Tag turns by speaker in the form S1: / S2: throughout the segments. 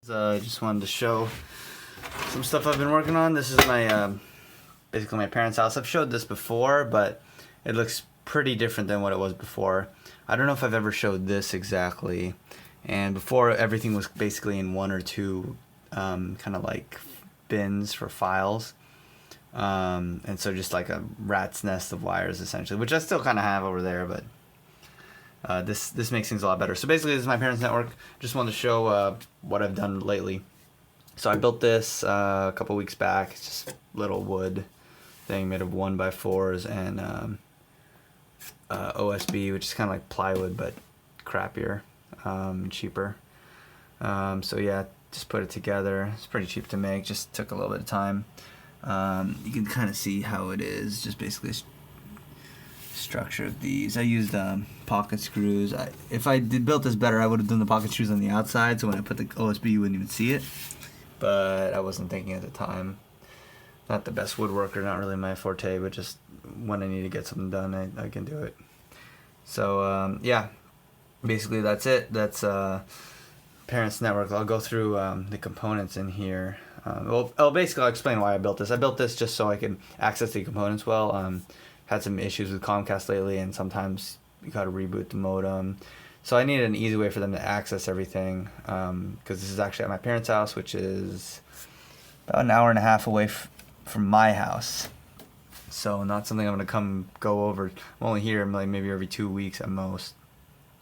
S1: Just wanted to show some stuff I've been working on. This is my basically my parents' house. I've showed this before, but it looks pretty different than what it was before. I don't know if I've ever showed this exactly. And before, everything was basically in one or two kind of like bins for files. And so just like a rat's nest of wires essentially, which I still kind of have over there, but this makes things a lot better. So basically, this is my parents' network. Just wanted to show what I've done lately. So I built this a couple weeks back. It's just a little wood thing made of 1x4s and OSB, which is kind of like plywood but crappier, cheaper. So yeah, just put it together. It's pretty cheap to make. Just took a little bit of time. You can kind of see how it is. Just basically structure of these. I used pocket screws. If I built this better, I would have done the pocket screws on the outside, so when I put the OSB you wouldn't even see it, but I wasn't thinking at the time. Not the best woodworker, not really my forte, but just when I need to get something done, I can do it. So yeah, basically that's it. That's Parents Network. I'll go through the components in here. I'll explain why I built this. I built this just so I can access the components well. Had some issues with Comcast lately, and sometimes you gotta reboot the modem. So I needed an easy way for them to access everything, because this is actually at my parents' house, which is about an hour and a half away from my house. So not something I'm gonna go over. I'm only here like maybe every 2 weeks at most.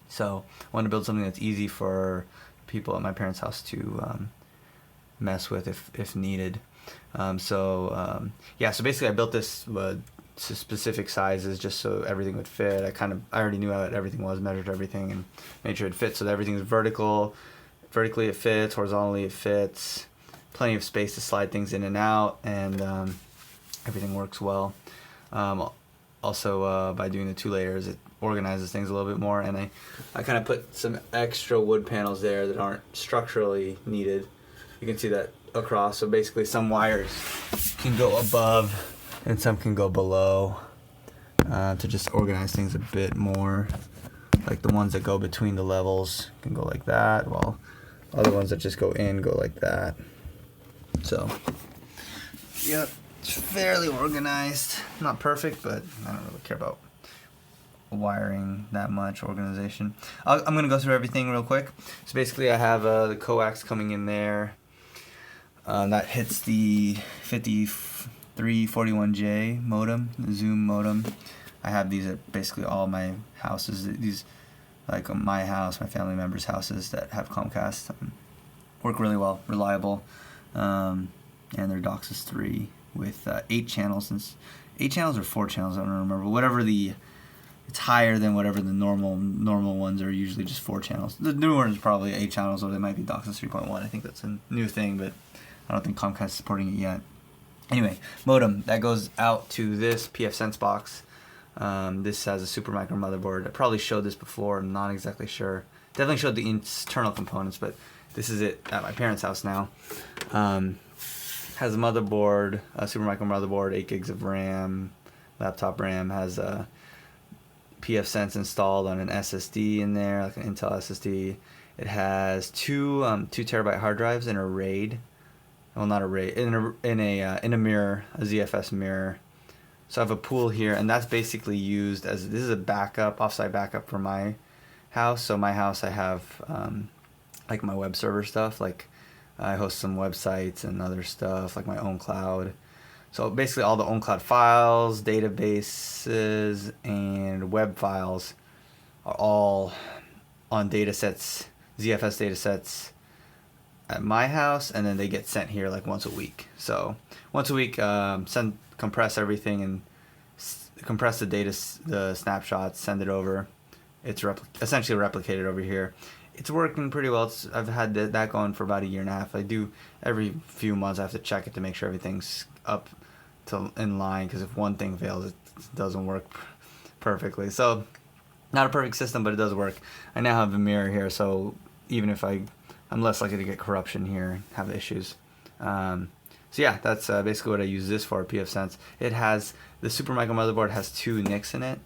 S1: So I want to build something that's easy for people at my parents' house to mess with if needed. Yeah, so basically I built this to specific sizes just so everything would fit. I already knew how everything was, measured everything and made sure it fit, so that everything's vertically it fits, horizontally it fits, plenty of space to slide things in and out, and everything works well. Also, by doing the 2 layers, it organizes things a little bit more, and I kind of put some extra wood panels there that aren't structurally needed. You can see that across, so basically some wires can go above and some can go below, to just organize things a bit more. Like the ones that go between the levels can go like that, while other ones that just go in go like that. So, yep, it's fairly organized. Not perfect, but I don't really care about wiring that much organization. I'm going to go through everything real quick. So basically I have the coax coming in there. That hits the 5341J modem, the Zoom modem. I have these at basically all my houses. These, like my house, my family members' houses that have Comcast, work really well, reliable, and they're DOCSIS 3 with 8 channels. 8 channels or 4 channels, I don't remember. It's higher than whatever the normal ones are. Usually just 4 channels. The new one is probably 8 channels, or they might be DOCSIS 3.1. I think that's a new thing, but I don't think Comcast is supporting it yet. Anyway, modem, that goes out to this pfSense box. This has a Supermicro motherboard. I probably showed this before, I'm not exactly sure. Definitely showed the internal components, but this is it at my parents' house now. Has a motherboard, a Supermicro motherboard, 8 gigs of RAM, laptop RAM, has a pfSense installed on an SSD in there, like an Intel SSD. It has 2 terabyte hard drives in a RAID. Well, not a RAID, in a mirror, a ZFS mirror. So I have a pool here, and that's basically used as, this is a backup, offsite backup for my house. So my house, I have like my web server stuff, like I host some websites and other stuff, like my own cloud. So basically all the OwnCloud files, databases, and web files are all on datasets, ZFS datasets at my house, and then they get sent here like once a week. So once a week, compress everything and compress the data, the snapshots, send it over. It's essentially replicated over here. It's working pretty well. I've had that going for about a year and a half. I do every few months. I have to check it to make sure everything's up in line, because if one thing fails, it doesn't work perfectly. So not a perfect system, but it does work. I now have a mirror here, so even if I'm less likely to get corruption here, have issues. So yeah, that's basically what I use this for, pfSense. It has, the Supermicro motherboard has 2 NICs in it,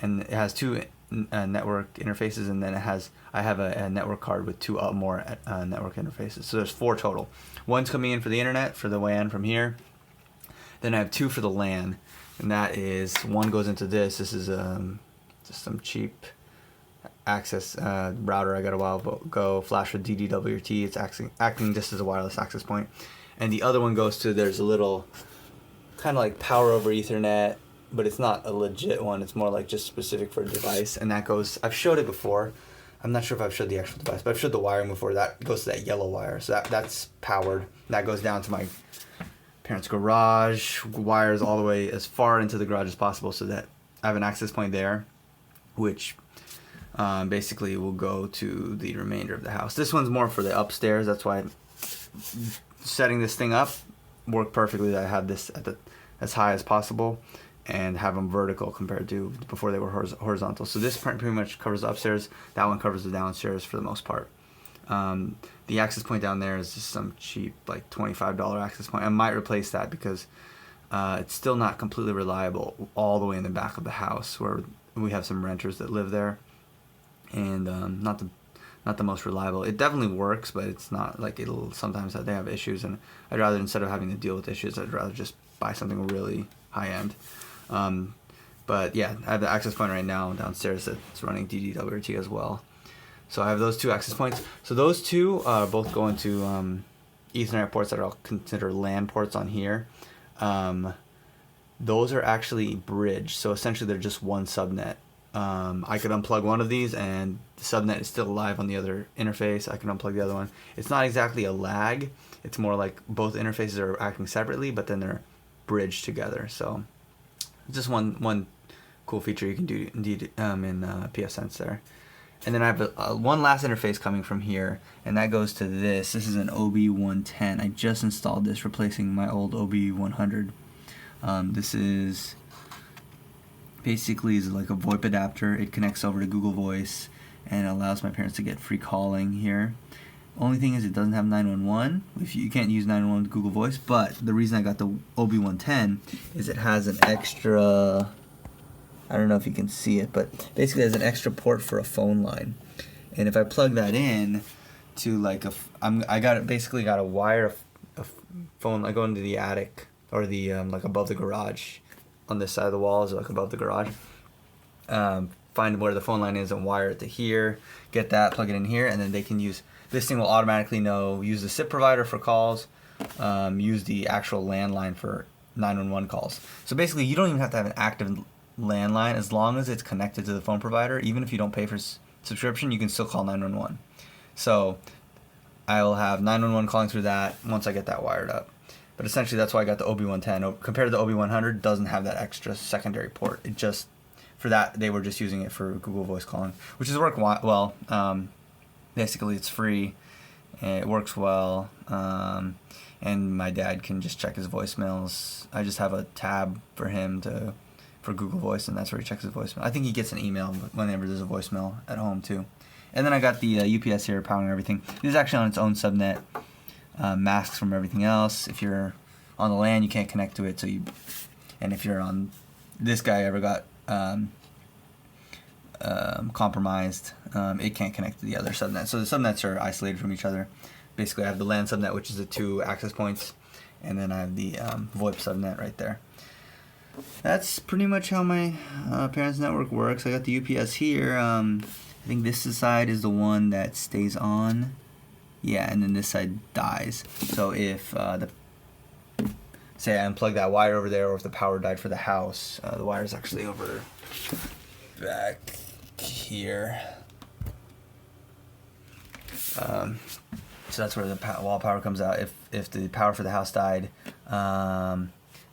S1: and it has 2 network interfaces, and then I have a network card with 2 more network interfaces. So there's 4 total. One's coming in for the internet, for the WAN from here. Then I have 2 for the LAN, and that is, one goes into this. This is just some cheap access router I got a while ago, flash with DDWRT. It's acting just as a wireless access point. And the other one goes to, there's a little kind of like power over Ethernet, but it's not a legit one. It's more like just specific for a device. And that goes, I've showed it before. I'm not sure if I've showed the actual device, but I've showed the wiring before. That goes to that yellow wire. So that's powered. That goes down to my parents' garage, wires all the way as far into the garage as possible, so that I have an access point there, which basically will go to the remainder of the house. This one's more for the upstairs. That's why setting this thing up worked perfectly. That I had this at as high as possible and have them vertical compared to before they were horizontal. So this pretty much covers the upstairs. That one covers the downstairs for the most part. The access point down there is just some cheap, like $25 access point. I might replace that because it's still not completely reliable all the way in the back of the house, where we have some renters that live there, and not the most reliable. It definitely works, but it's not like, it'll sometimes they have issues, and I'd rather, instead of having to deal with issues, I'd rather just buy something really high end. But yeah, I have the access point right now downstairs that's running DDWRT as well. So I have those 2 access points. So those 2 both go into Ethernet ports that I'll consider LAN ports on here. Those are actually bridged, so essentially they're just one subnet. I could unplug one of these and the subnet is still live on the other interface. I can unplug the other one. It's not exactly a lag. It's more like both interfaces are acting separately, but then they're bridged together. So just one cool feature you can do indeed in pfSense there. And then I have one last interface coming from here, and that goes to this. This is an OB110. I just installed this, replacing my old OB100. This is basically like a VoIP adapter. It connects over to Google Voice and allows my parents to get free calling here. Only thing is, it doesn't have 911. You can't use 911 with Google Voice, but the reason I got the OB110 is it has an extra, I don't know if you can see it, but basically it has an extra port for a phone line. And if I plug that in to like I basically got a wire, a phone. I go into the attic or the like above the garage, on this side of the walls, like above the garage. Find where the phone line is and wire it to here. Get that, plug it in here, and then they can use. This thing will automatically use the SIP provider for calls, use the actual landline for 911 calls. So basically, you don't even have to have an active landline. As long as it's connected to the phone provider, even if you don't pay for subscription, you can still call 911. So I will have 911 calling through that once I get that wired up. But essentially, that's why I got the OB110. Compared to the OB100, doesn't have that extra secondary port. It just, for that, they were just using it for Google Voice calling, which has worked well. Basically, it's free, and it works well, and my dad can just check his voicemails. I just have a tab for him for Google Voice, and that's where he checks his voicemail. I think he gets an email whenever there's a voicemail at home too. And then I got the UPS here powering everything. This is actually on its own subnet, masks from everything else. If you're on the LAN, you can't connect to it. And if you're on, this guy ever got compromised, it can't connect to the other subnet. So the subnets are isolated from each other. Basically, I have the LAN subnet, which is the 2 access points, and then I have the VoIP subnet right there. That's pretty much how my parents' network works. I got the UPS here. I think this side is the one that stays on. Yeah, and then this side dies. So if say I unplug that wire over there, or if the power died for the house, the wire is actually over back here. So that's where the wall power comes out. If the power for the house died,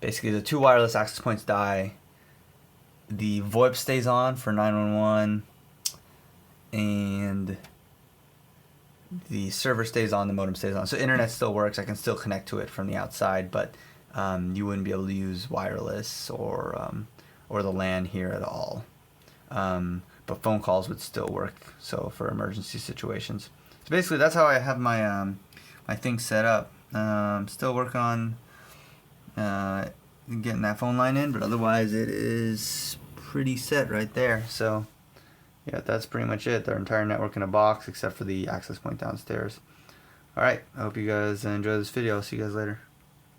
S1: basically the 2 wireless access points die. The VoIP stays on for 911, and the server stays on, the modem stays on. So internet still works. I can still connect to it from the outside, but you wouldn't be able to use wireless or the LAN here at all. But phone calls would still work, so for emergency situations. So basically, that's how I have my my thing set up. Still working on getting that phone line in, but otherwise it is pretty set right there. So yeah, that's pretty much it. Their entire network in a box except for the access point downstairs. Alright, I hope you guys enjoy this video. I'll see you guys later.